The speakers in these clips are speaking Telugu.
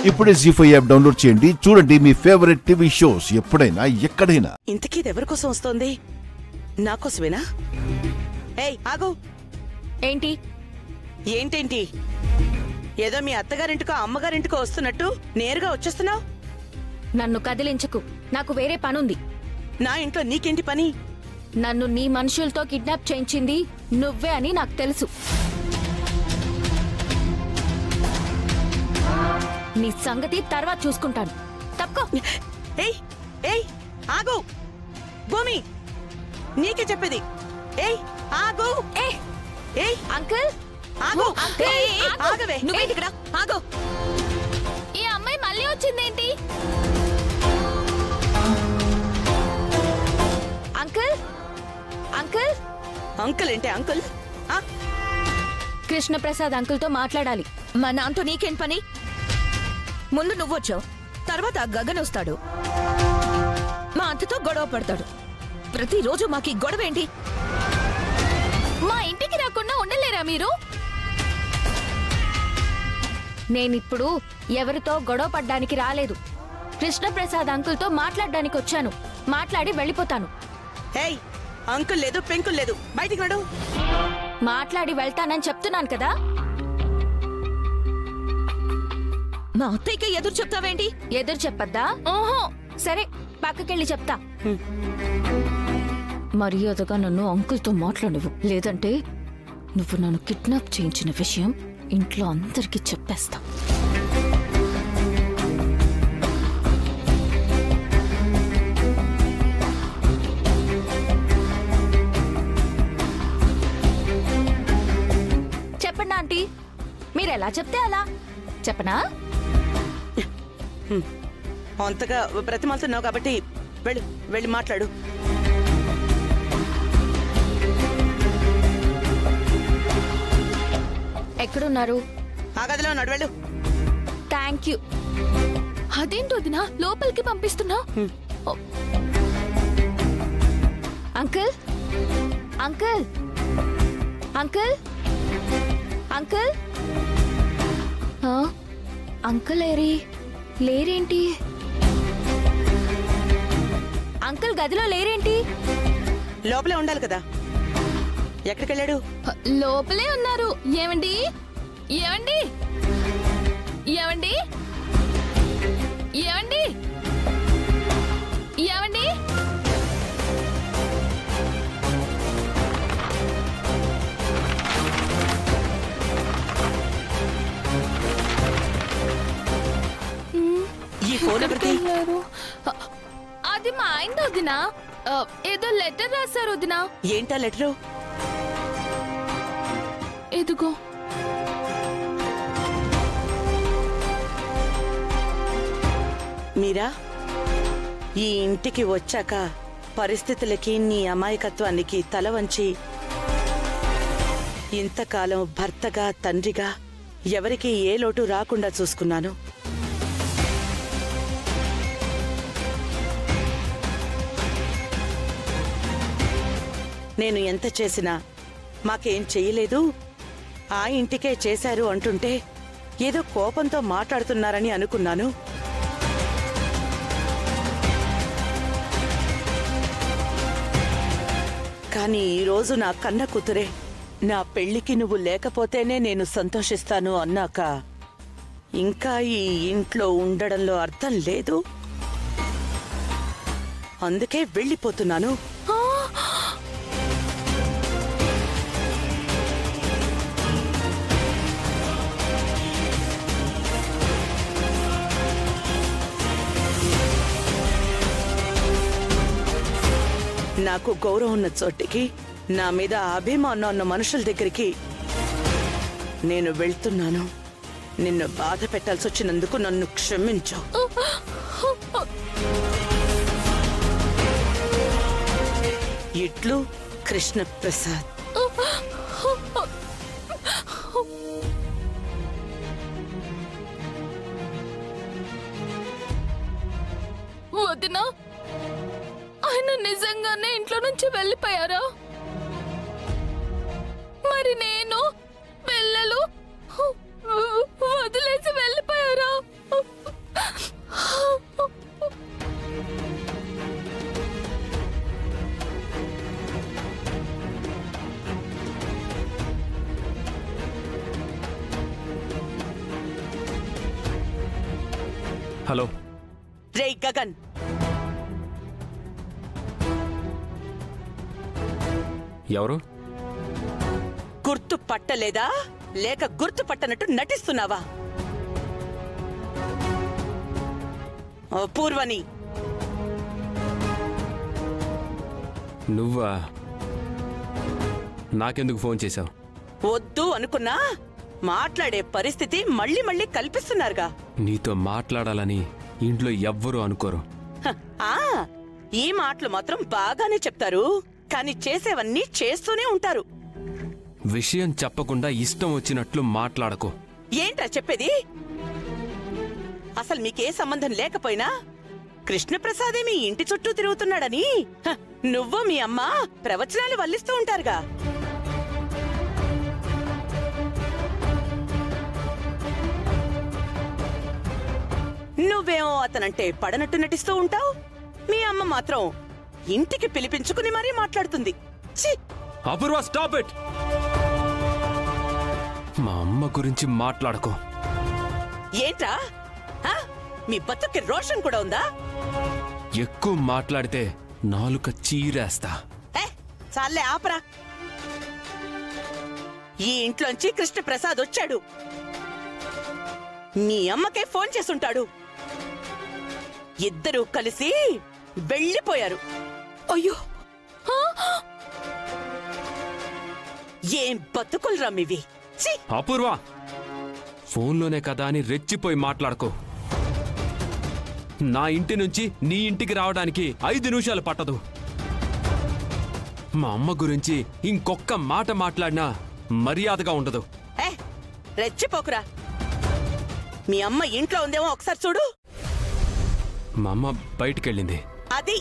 ఇప్పుడే జీ5 యాప్ డౌన్లోడ్ చేయండి. చూడండి మీ ఫేవరెట్ టీవీ షోస్ ఎప్పుడైనా ఎక్కడైనా. ఇంతకీ ఎవరి కోసం వస్తోంది? నా కోసమేనా? ఏయ్ ఆగు. ఏంటి ఏంటేంటి? ఏదో మీ అత్తగారింటికో అమ్మగారింటికో వస్తున్నట్టు నేరుగా వచ్చేస్తున్నావు. నన్ను కదిలించకు, నాకు వేరే పనుంది. నా ఇంట్లో నీకేంటి పని? నన్ను నీ మనుషులతో కిడ్నాప్ చేయించింది నువ్వే అని నాకు తెలుసు. నీ సంగతి తర్వాత చూసుకుంటాను. తప్పుకో. ఏయ్ ఏయ్ ఆగు. భూమి నీకే చెప్పేది. ఏయ్ ఆగు. ఏయ్ అంకుల్ ఆగు. ఆగవే. నువ్వేంటి ఇక్కడ? ఆగు. ఈ అమ్మాయి మళ్ళీ వచ్చిందేంటి? అంకుల్ అంకుల్ అంకుల్ ఏంటి అంకుల్? కృష్ణప్రసాద్ అంకుల్ తో మాట్లాడాలి. మా నాన్నతో నీకేం పని? ముందు నువ్వొచ్చావు, తర్వాత గగన్ వస్తాడు, మా అంతతో గొడవ పడతాడు. ప్రతిరోజు మాకీ గొడవ ఏంటి? మా ఇంటికి రాకుండా ఉండలేరా మీరు? నేనిప్పుడు ఎవరితో గొడవ పడ్డానికి రాలేదు. కృష్ణప్రసాద్ అంకుల్ తో మాట్లాడడానికి వచ్చాను. మాట్లాడి వెళ్ళిపోతాను. ఏయ్ అంకుల్ లేదు పెంకుల్ లేదు, బయటికి నడు. మాట్లాడి వెళ్తానని చెప్తున్నాను కదా. మా అత్తయ్యకి ఎదురు చెప్తావేంటి? ఎదురు చెప్పద్దా? ఓహో సరే, పక్కకెళ్ళి చెప్తా. మర్యాదగా నన్ను అంకుల్తో మాట్లాడవు, లేదంటే నువ్వు నన్ను కిడ్నాప్ చేయించిన విషయం ఇంట్లో అందరికీ చెప్పేస్తా. చెప్పండి ఆంటీ, మీరెలా చెప్తే అలా. చెప్పనా? అంతగా బ్రతిమాలుతున్నావు కాబట్టి వెళ్ళి మాట్లాడు. ఎక్కడున్నారు? ఆ గదిలో ఉన్నాడు, వెళ్ళు. Thank you. అదేంటో వదినా లోపలికి పంపిస్తున్నా. Uncle uncle uncle uncle uncle లేరేంటి? అంకుల్ గదిలో లేరేంటి? లోపలే ఉండాలి కదా, ఎక్కడికి వెళ్ళాడు? లోపలే ఉన్నారు. ఏమండి ఏమండి ఏమండి ఏమండి ఏమండి? ఈ ఫోన్ ఎవరిది? అది మా ఆయన వదినా. ఏదో లెటర్ రాశారు వదినా. ఏంటా లెటరు? ఎదుగో. మీరా, ఈ ఇంటికి వచ్చాక పరిస్థితులకి నీ అమాయకత్వానికి తల వంచి ఇంతకాలం భర్తగా తండ్రిగా ఎవరికి ఏ లోటు రాకుండా చూసుకున్నాను. నేను ఎంత చేసినా మాకేం చెయ్యలేదు, ఆ ఇంటికే చేశారు అంటుంటే ఏదో కోపంతో మాట్లాడుతున్నారని అనుకున్నాను. కానీ ఈరోజు నా కన్న కూతురే నా పెళ్లికి నువ్వు లేకపోతేనే నేను సంతోషిస్తాను అన్నాక ఇంకా ఈ ఇంట్లో ఉండడంలో అర్థం లేదు. అందుకే వెళ్ళిపోతున్నాను. నాకు గౌరవం ఉన్న చోటికి, నా మీద అభిమానం ఉన్న మనుషుల దగ్గరికి నేను వెళ్తున్నాను. నిన్ను బాధ పెట్టాల్సి వచ్చినందుకు నన్ను క్షమించు. ఇట్లు కృష్ణప్రసాద్. వదినా, ఆయన నిజంగానే ఇంట్లో నుంచి వెళ్ళిపోయారా? మరి నేను పిల్లలు వదిలేసి వెళ్ళిపోయారా? హలో రే గగన్, ఎవరు? గుర్తు పట్టలేదా లేక గుర్తు పట్టనట్టు నటిస్తున్నావా? పూర్వని. నువ్వా? నాకెందుకు ఫోన్ చేశావు? వద్దు అనుకున్నా మాట్లాడే పరిస్థితి మళ్ళీ మళ్ళీ కల్పిస్తున్నారుగా. నీతో మాట్లాడాలని ఇంట్లో ఎవ్వరూ అనుకోరు. ఆ ఈ మాటలు మాత్రం బాగానే చెప్తారు, కానీ చేసేవన్నీ చేస్తూనే ఉంటారు. విషయం చెప్పకుండా ఇష్టం వచ్చినట్లు మాట్లాడకు. ఏంట్రా చెప్పేది? అసలు మీకే సంబంధం లేకపోయినా కృష్ణప్రసాదే మీ ఇంటి చుట్టూ తిరుగుతున్నాడని నువ్వు మీ అమ్మ ప్రవచనాలు వల్లిస్తూ ఉంటారుగా. నువ్వేమో అతనంటే పడనట్టు నటిస్తూ ఉంటావు, మీ అమ్మ మాత్రం ఇంటికి పిలిపించుకుని మరీ మాట్లాడుతుంది. అపూర్వ, స్టాప్ ఇట్! మా అమ్మ గురించి మాట్లాడకు. ఏంట్రా మీ బతుక్కి రోషన్ కూడా ఉందా? ఎక్కువ మాట్లాడితే నాలుక చీరేస్తా. చాలే ఆపరా. ఈ ఇంట్లోంచి కృష్ణప్రసాద్ వచ్చాడు, మీ అమ్మకే ఫోన్ చేసుంటాడు. ఇద్దరూ కలిసి వెళ్ళిపోయారు. అయ్యో, ఏం బతుకులరా మీవి! అపూర్వ, ఫోన్లోనే కదా అని రెచ్చిపోయి మాట్లాడుకో. నా ఇంటి నుంచి నీ ఇంటికి రావడానికి 5 నిమిషాలు పట్టదు. మా అమ్మ గురించి ఇంకొక్క మాట మాట్లాడినా మర్యాదగా ఉండదు. రెచ్చిపోకురా. మీ అమ్మ ఇంట్లో ఉందేమో ఒకసారి చూడు. మా అమ్మ బయటికెళ్ళింది. అది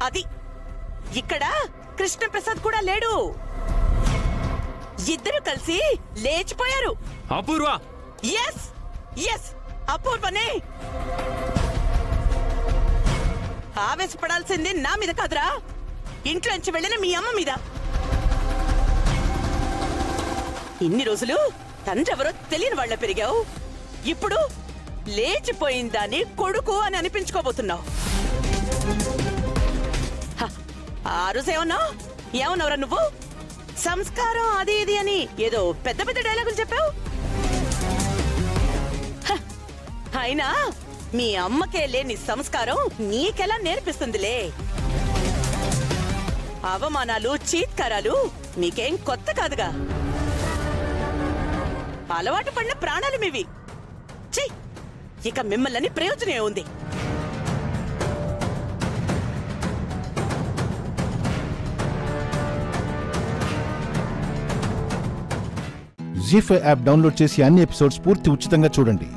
అది ఇక్కడ కృష్ణప్రసాద్ కూడా లేడు. ఇద్దరు కలిసి లేచిపోయారు. అపూర్వ! Yes yes, అపూర్వనే. ఆవేశపడాల్సింది నా మీద కాదురా, ఇంట్లోంచి వెళ్ళిన మీ అమ్మ మీద. ఇన్ని రోజులు తండ్రెవరో తెలియని వాళ్ళ పెరిగావు, ఇప్పుడు లేచిపోయిందాన్ని కొడుకు అని అనిపించుకోబోతున్నావు. ఆ రోజు ఏమన్నావురా నువ్వు? సంస్కారం అది ఇది అని ఏదో పెద్ద పెద్ద డైలాగులు చెప్పావు. అయినా మీ అమ్మకే లేని సంస్కారం నీకెలా నేర్పిస్తుందిలే. అవమానాలు, చీత్కారాలు నీకేం కొత్త కాదుగా. అలవాటు పడిన ప్రాణాలు మీవి. ఇక మిమ్మల్ని ప్రయోజనం ఉంది. జీ5 యాప్ డౌన్లోడ్ చేసి అన్ని ఎపిసోడ్స్ పూర్తి ఉచితంగా చూడండి.